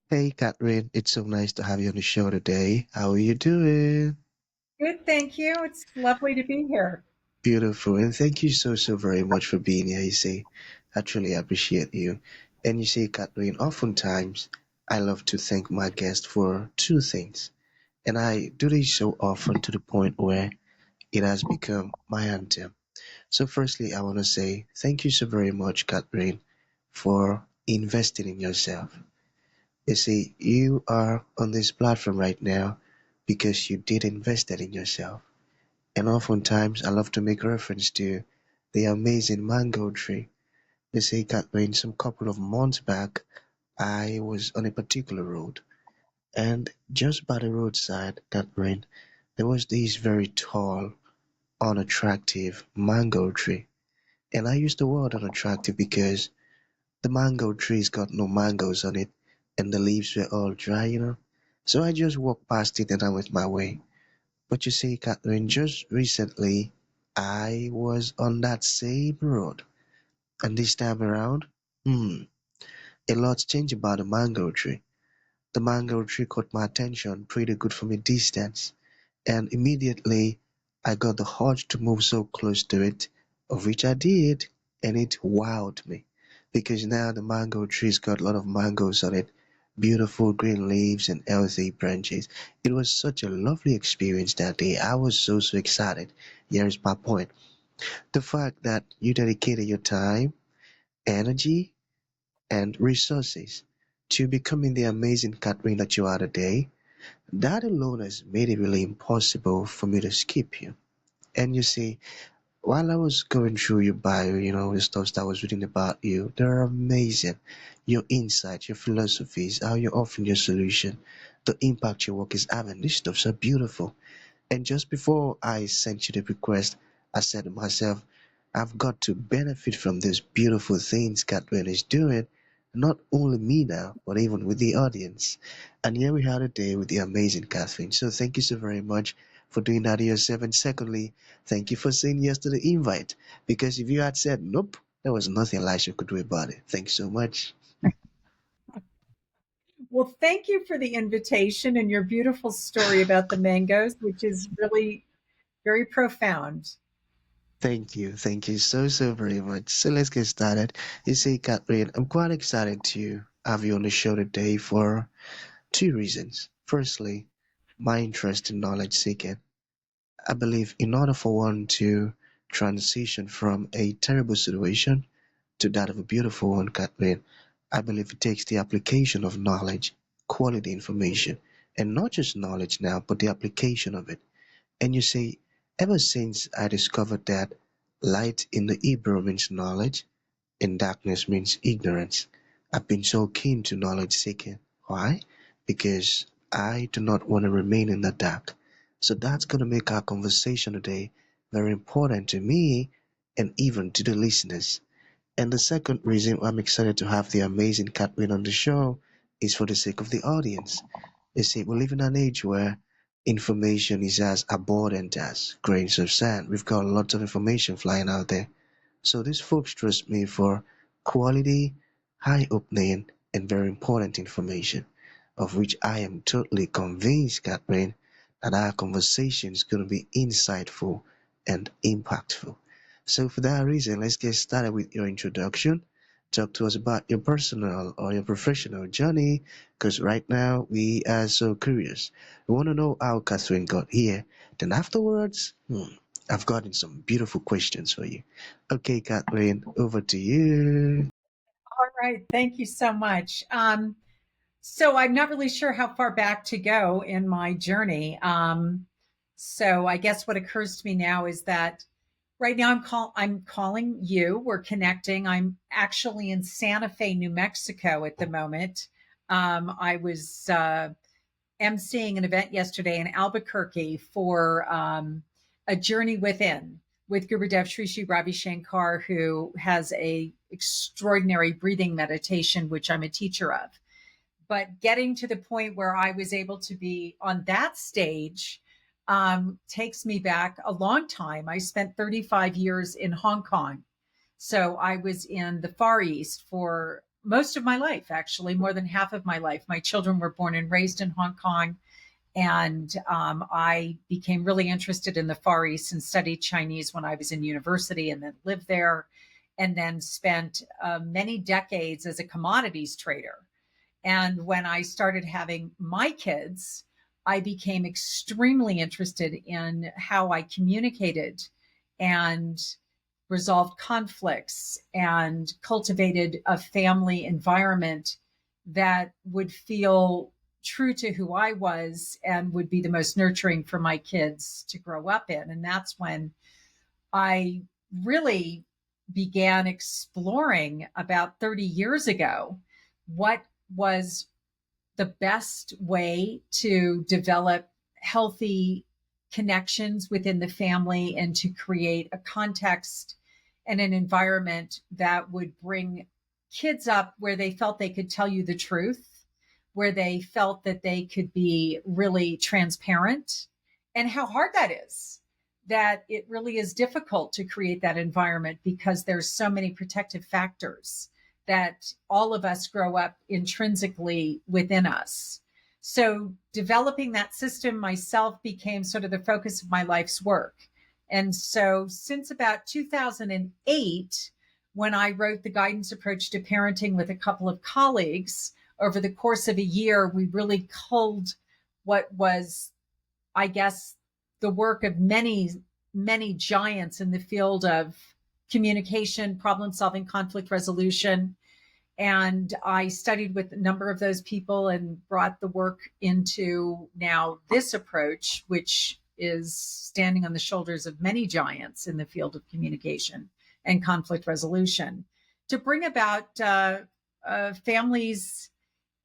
Hey, Catherine, it's so nice to have you on the show today. How are you doing? Good, thank you. It's lovely to be here. Beautiful, and thank you so very much for being here. You see, I truly appreciate you. And you see, Catherine, oftentimes I love to thank my guest for two things, and I do this so often to the point where it has become my anthem. So, firstly, I want to say thank you so very much, Catherine, for investing in yourself. You see, you are on this platform right now because you did invested in yourself. And oftentimes I love to make reference to the amazing mango tree. You see, Catherine, some couple of months back, I was on a particular road, and just by the roadside, Catherine, there was this very tall, unattractive mango tree. And I use the word unattractive because the mango tree's got no mangoes on it, and the leaves were all dry. So I just walked past it and I went my way. But you see, Catherine, just recently I was on that same road, and this time around, a lot's changed about the mango tree. The mango tree caught my attention pretty good from a distance, and immediately I got the urge to move so close to it, of which I did, and it wowed me. Because now the mango tree's got a lot of mangoes on it, beautiful green leaves and healthy branches. It was such a lovely experience that day. I was so excited. Here's my point. The fact that you dedicated your time, energy, and resources to becoming the amazing Catherine that you are today, that alone has made it really impossible for me to skip you. And you see, while I was going through your bio, the stuff that I was reading about you, they're amazing. Your insights, your philosophies, how you're offering your solution, the impact your work is having, these stuffs are beautiful. And just before I sent you the request, I said to myself, I've got to benefit from these beautiful things Catherine is doing, not only me now, but even with the audience. And here we are today with the amazing Catherine. So thank you so very much for doing that to yourself. And secondly, thank you for saying yes to the invite. Because if you had said nope, there was nothing Elisha could do about it. Thanks so much. Well, thank you for the invitation and your beautiful story about the mangoes, which is really very profound. Thank you so very much. So let's get started. You see, Catherine, I'm quite excited to have you on the show today for two reasons. Firstly, my interest in knowledge seeking. I believe in order for one to transition from a terrible situation to that of a beautiful one, Catherine, I believe it takes the application of knowledge, quality information, and not just knowledge now, but the application of it. And you see, ever since I discovered that light in the Hebrew means knowledge and darkness means ignorance, I've been so keen to knowledge seeking. Why? Because I do not want to remain in the dark. So that's going to make our conversation today very important to me and even to the listeners. And the second reason I'm excited to have the amazing Catherine on the show is for the sake of the audience. You see, we live in an age where information is as abundant as grains of sand. We've got lots of information flying out there. So these folks trust me for quality, eye-opening, and very important information, of which I am totally convinced, Catherine, that our conversation is going to be insightful and impactful. So for that reason, let's get started with your introduction. Talk to us about your personal or your professional journey, because right now we are so curious. We want to know how Catherine got here. Then afterwards, I've gotten some beautiful questions for you. Okay, Catherine, over to you. All right, thank you so much. So I'm not really sure how far back to go in my journey. So I guess what occurs to me now is that right now I'm calling you. We're connecting. I'm actually in Santa Fe, New Mexico at the moment. I was emceeing an event yesterday in Albuquerque for a journey within with Gurudev Sri Sri Ravi Shankar, who has a extraordinary breathing meditation, which I'm a teacher of. But getting to the point where I was able to be on that stage takes me back a long time. I spent 35 years in Hong Kong. So I was in the Far East for most of my life, actually, more than half of my life. My children were born and raised in Hong Kong. And I became really interested in the Far East and studied Chinese when I was in university and then lived there and then spent many decades as a commodities trader. And when I started having my kids, I became extremely interested in how I communicated and resolved conflicts and cultivated a family environment that would feel true to who I was and would be the most nurturing for my kids to grow up in. And that's when I really began exploring about 30 years ago what was the best way to develop healthy connections within the family and to create a context and an environment that would bring kids up where they felt they could tell you the truth, where they felt that they could be really transparent, and how hard that is. That it really is difficult to create that environment because there's so many protective factors that all of us grow up intrinsically within us. So developing that system myself became sort of the focus of my life's work. And so since about 2008, when I wrote the guidance approach to parenting with a couple of colleagues, over the course of a year, we really culled what was, I guess, the work of many, many giants in the field of communication, problem solving, conflict resolution. And I studied with a number of those people and brought the work into now this approach, which is standing on the shoulders of many giants in the field of communication and conflict resolution to bring about families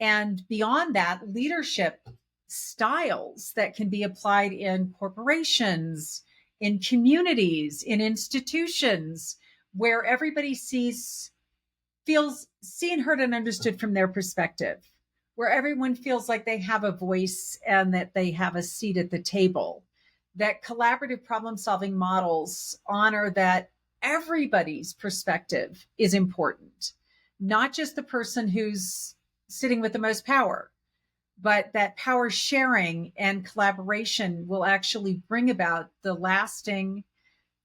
and beyond that, leadership styles that can be applied in corporations, in communities, in institutions, where everybody feels seen, heard, and understood from their perspective, where everyone feels like they have a voice and that they have a seat at the table, that collaborative problem-solving models honor that everybody's perspective is important, not just the person who's sitting with the most power, but that power sharing and collaboration will actually bring about the lasting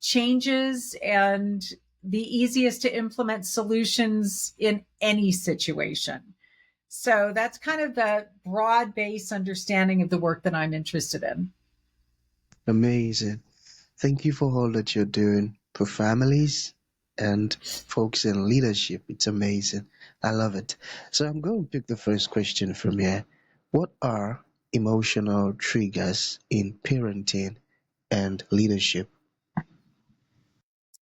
changes and the easiest to implement solutions in any situation. So that's kind of the broad base understanding of the work that I'm interested in. Amazing. Thank you for all that you're doing for families and folks in leadership. It's amazing. I love it. So I'm going to pick the first question from here. What are emotional triggers in parenting and leadership?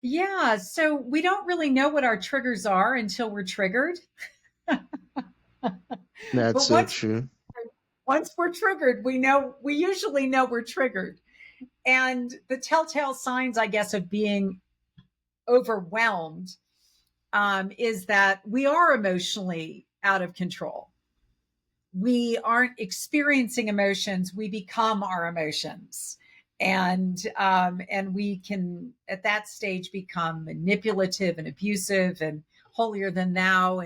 Yeah, so we don't really know what our triggers are until we're triggered. That's But so true. once we're triggered, we usually know we're triggered. And the telltale signs, I guess, of being overwhelmed is that we are emotionally out of control. We aren't experiencing emotions; we become our emotions, and we can at that stage become manipulative and abusive and holier than thou.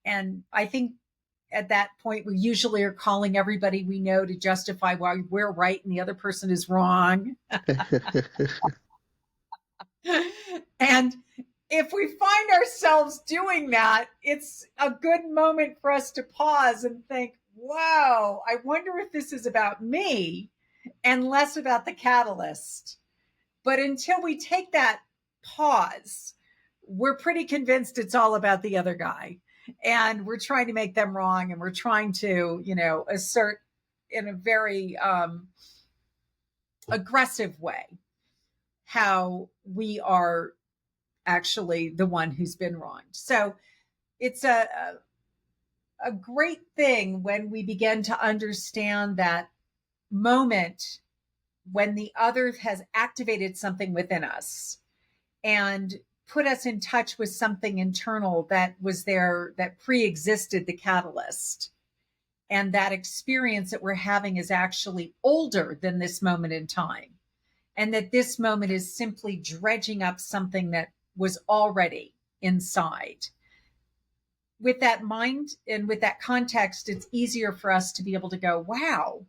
And I think at that point we usually are calling everybody we know to justify why we're right and the other person is wrong. And if we find ourselves doing that, it's a good moment for us to pause and think, wow, I wonder if this is about me and less about the catalyst. But until we take that pause, we're pretty convinced it's all about the other guy. And we're trying to make them wrong. And we're trying to, assert in a very aggressive way how we are actually the one who's been wronged. So it's a great thing when we begin to understand that moment when the other has activated something within us and put us in touch with something internal that was there, that pre-existed the catalyst. And that experience that we're having is actually older than this moment in time. And that this moment is simply dredging up something that was already inside. with that mind and with that context, it's easier for us to be able to go, wow,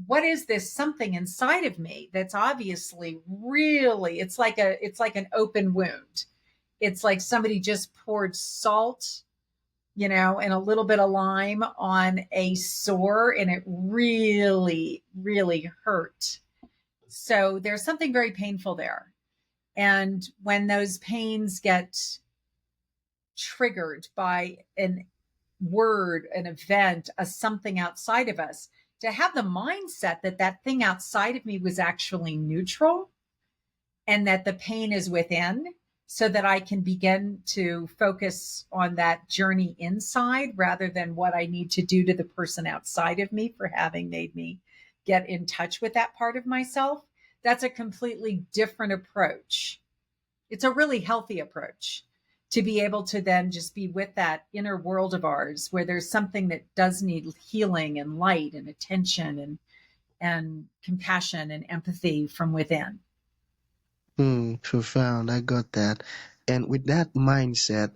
what is this something inside of me that's obviously really, it's like an open wound. It's like somebody just poured salt, and a little bit of lime on a sore, and it really, really hurt. So there's something very painful there. And when those pains get triggered by an word, an event, a something outside of us, to have the mindset that that thing outside of me was actually neutral and that the pain is within, so that I can begin to focus on that journey inside rather than what I need to do to the person outside of me for having made me get in touch with that part of myself. That's a completely different approach. It's a really healthy approach to be able to then just be with that inner world of ours where there's something that does need healing and light and attention and compassion and empathy from within. Profound. I got that. And with that mindset,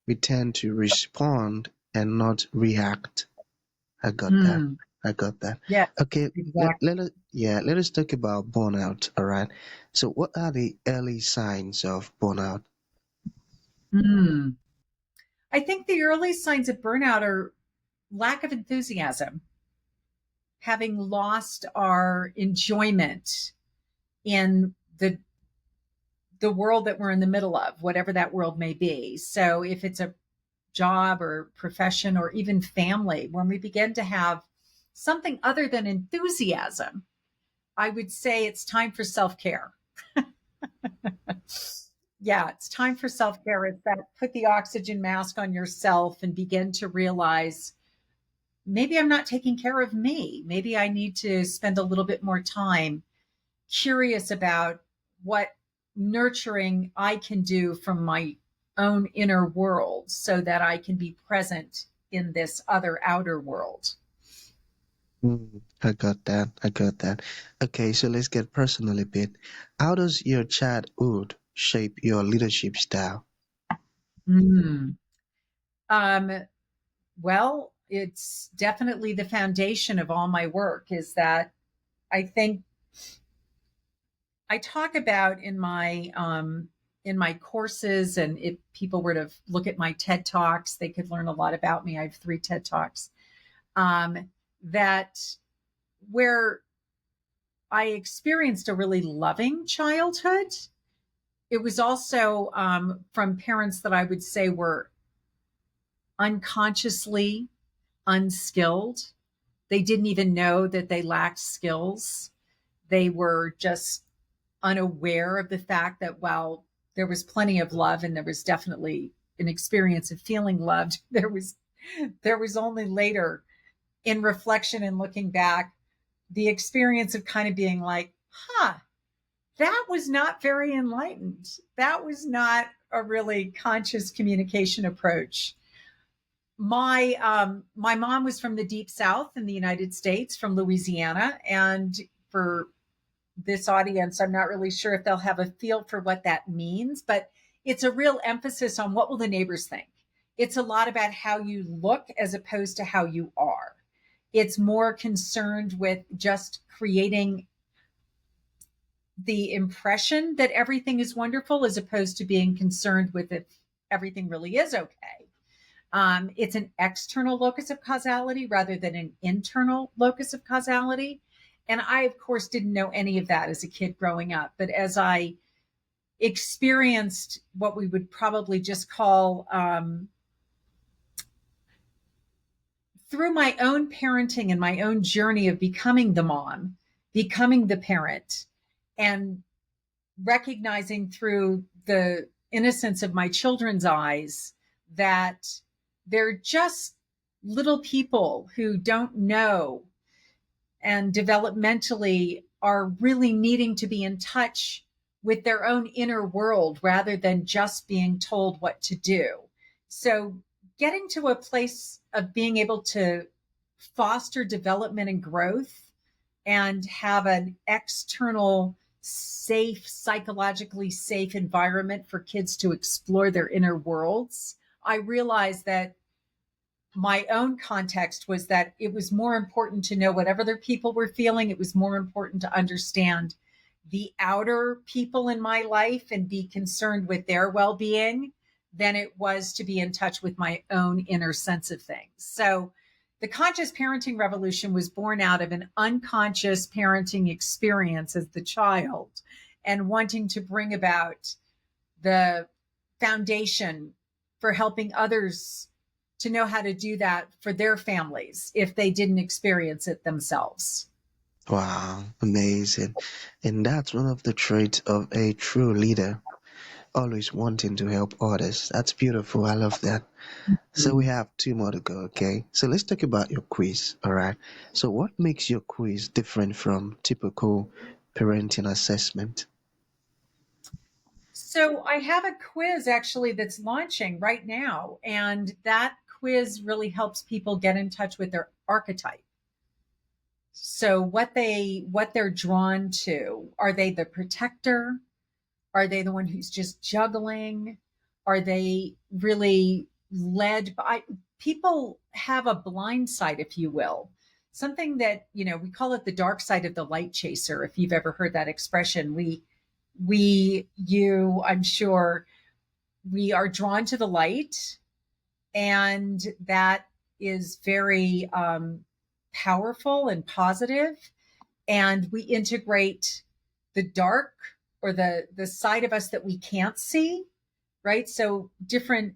we tend to respond and not react. I got that. Mm, I got that. yeah, Okay, exactly. let us talk about burnout. All right. So, what are the early signs of burnout? Mm. I think the early signs of burnout are lack of enthusiasm, having lost our enjoyment in the world that we're in the middle of, whatever that world may be. So if it's a job or profession or even family, when we begin to have something other than enthusiasm, I would say it's time for self-care. Yeah, it's time for self-care. It's that put the oxygen mask on yourself and begin to realize maybe I'm not taking care of me. Maybe I need to spend a little bit more time curious about what nurturing I can do from my own inner world so that I can be present in this other outer world. I got that. I got that. Okay, so let's get personal a bit. How does your childhood shape your leadership style? Mm. Um, well, it's definitely the foundation of all my work is that I think I talk about in my courses, and if people were to look at my TED Talks, they could learn a lot about me. I have 3 TED Talks. That where I experienced a really loving childhood. It was also from parents that I would say were unconsciously unskilled. They didn't even know that they lacked skills. They were just unaware of the fact that while there was plenty of love and there was definitely an experience of feeling loved, there was only later in reflection and looking back the experience of kind of being like, huh, that was not very enlightened. That was not a really conscious communication approach. My mom was from the deep south in the United States, from Louisiana, and for this audience, I'm not really sure if they'll have a feel for what that means, but it's a real emphasis on what will the neighbors think. It's a lot about how you look as opposed to how you are. It's more concerned with just creating the impression that everything is wonderful as opposed to being concerned with if everything really is okay. It's an external locus of causality rather than an internal locus of causality. And I, of course, didn't know any of that as a kid growing up. But as I experienced what we would probably just call, through my own parenting and my own journey of becoming the mom, becoming the parent, and recognizing through the innocence of my children's eyes that they're just little people who don't know and developmentally are really needing to be in touch with their own inner world rather than just being told what to do. So, getting to a place of being able to foster development and growth and have an external, safe, psychologically safe environment for kids to explore their inner worlds, I realized that my own context was that it was more important to know what other people were feeling. It was more important to understand the outer people in my life and be concerned with their well-being than it was to be in touch with my own inner sense of things. So the conscious parenting revolution was born out of an unconscious parenting experience as the child and wanting to bring about the foundation for helping others to know how to do that for their families if they didn't experience it themselves. Wow, amazing. And that's one of the traits of a true leader, always wanting to help others. That's beautiful. I love that. So we have two more to go, okay? So let's talk about your quiz, all right? So what makes your quiz different from typical parenting assessment? So I have a quiz actually that's launching right now, and that quiz really helps people get in touch with their archetype. So what they're drawn to, are they the protector? Are they the one who's just juggling? Are they really led by people have a blind side, if you will? Something that, we call it the dark side of the light chaser. If you've ever heard that expression, I'm sure we are drawn to the light, and that is very powerful and positive, and we integrate the dark or the side of us that we can't see, right? So different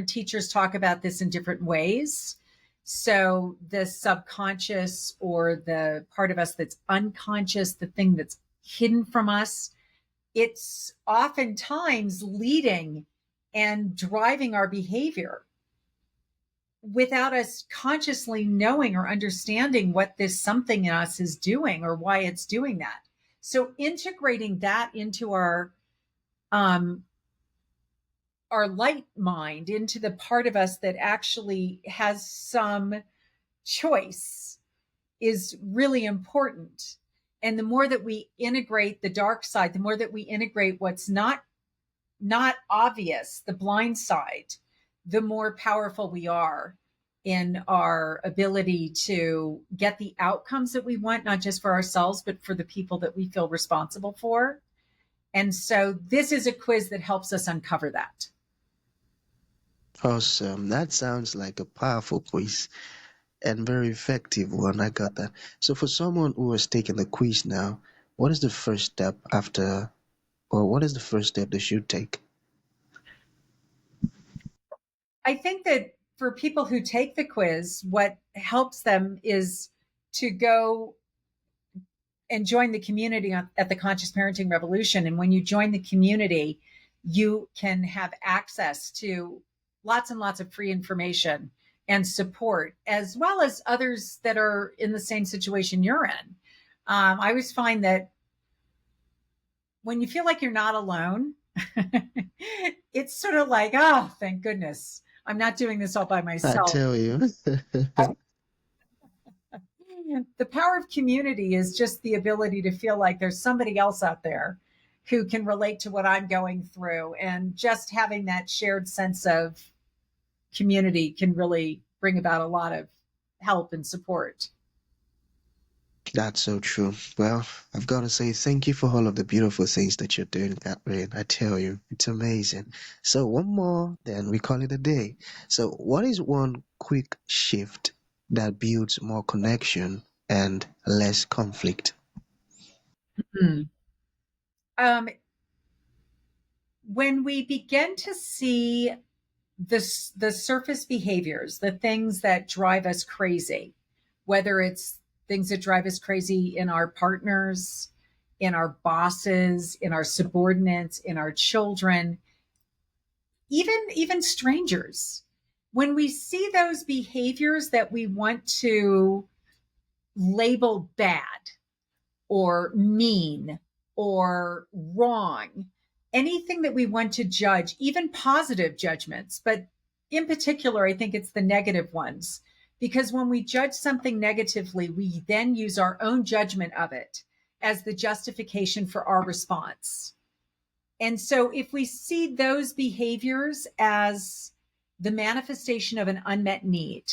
teachers talk about this in different ways. So the subconscious, or the part of us that's unconscious, the thing that's hidden from us, it's oftentimes leading and driving our behavior without us consciously knowing or understanding what this something in us is doing or why it's doing that. So integrating that into our light mind, into the part of us that actually has some choice, is really important. And the more that we integrate the dark side, the more that we integrate what's not obvious, the blind side, the more powerful we are in our ability to get the outcomes that we want, not just for ourselves, but for the people that we feel responsible for. And so this is a quiz that helps us uncover that. Awesome. That sounds like a powerful quiz and very effective one. I got that. So for someone who has taken the quiz now, what is the first step after, or what is the first step they should take? I think that for people who take the quiz, what helps them is to go and join the community at the Conscious Parenting Revolution. And when you join the community, you can have access to lots and lots of free information and support, as well as others that are in the same situation you're in. I always find that when you feel like you're not alone, it's sort of like, oh, thank goodness, I'm not doing this all by I myself. tell you. The power of community is just the ability to feel like there's somebody else out there who can relate to what I'm going through. And just having that shared sense of community can really bring about a lot of help and support. That's so true. Well, I've got to say thank you for all of the beautiful things that you're doing, Catherine. I tell you, it's amazing. So one more, then we call it a day. So what is one quick shift that builds more connection and less conflict? Hmm. Um, when we begin to see the surface behaviors, the things that drive us crazy, whether it's things that drive us crazy in our partners, in our bosses, in our subordinates, in our children, even strangers. When we see those behaviors that we want to label bad or mean or wrong, anything that we want to judge, even positive judgments, but in particular, I think it's the negative ones. Because when we judge something negatively, we then use our own judgment of it as the justification for our response. And so if we see those behaviors as the manifestation of an unmet need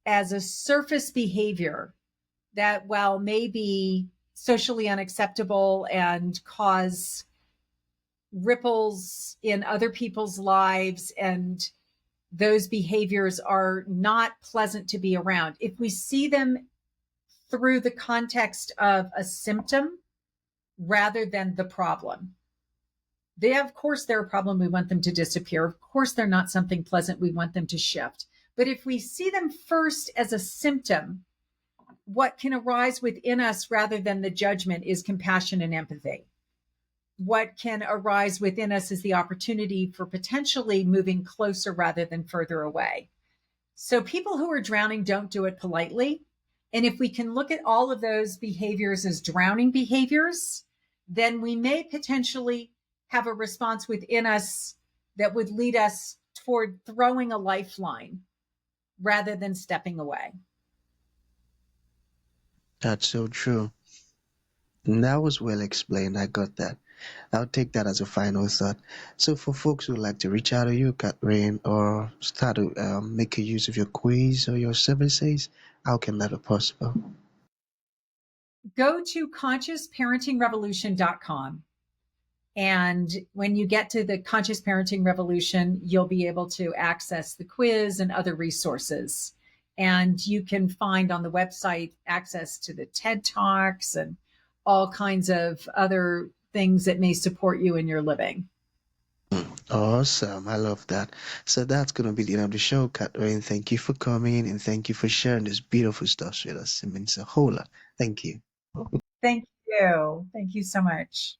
as a surface behavior that, while may be socially unacceptable and cause ripples in other people's lives, and those behaviors are not pleasant to be around, if we see them through the context of a symptom rather than the problem, of course, they're a problem. We want them to disappear. Of course, they're not something pleasant. We want them to shift. But if we see them first as a symptom, what can arise within us rather than the judgment is compassion and empathy. What can arise within us is the opportunity for potentially moving closer rather than further away. So people who are drowning don't do it politely. And if we can look at all of those behaviors as drowning behaviors, then we may potentially have a response within us that would lead us toward throwing a lifeline rather than stepping away. That's so true. And that was well explained. I got that. I'll take that as a final thought. So, for folks who would like to reach out to you, Catherine, or start to make a use of your quiz or your services, how can that be possible? Go to consciousparentingrevolution.com. And when you get to the Conscious Parenting Revolution, you'll be able to access the quiz and other resources. And you can find on the website access to the TED Talks and all kinds of other things that may support you in your living. Awesome. I love that. So that's going to be the end of the show, Catherine. Thank you for coming and thank you for sharing this beautiful stuff with us. It means a whole lot. Thank you. Thank you. Thank you so much.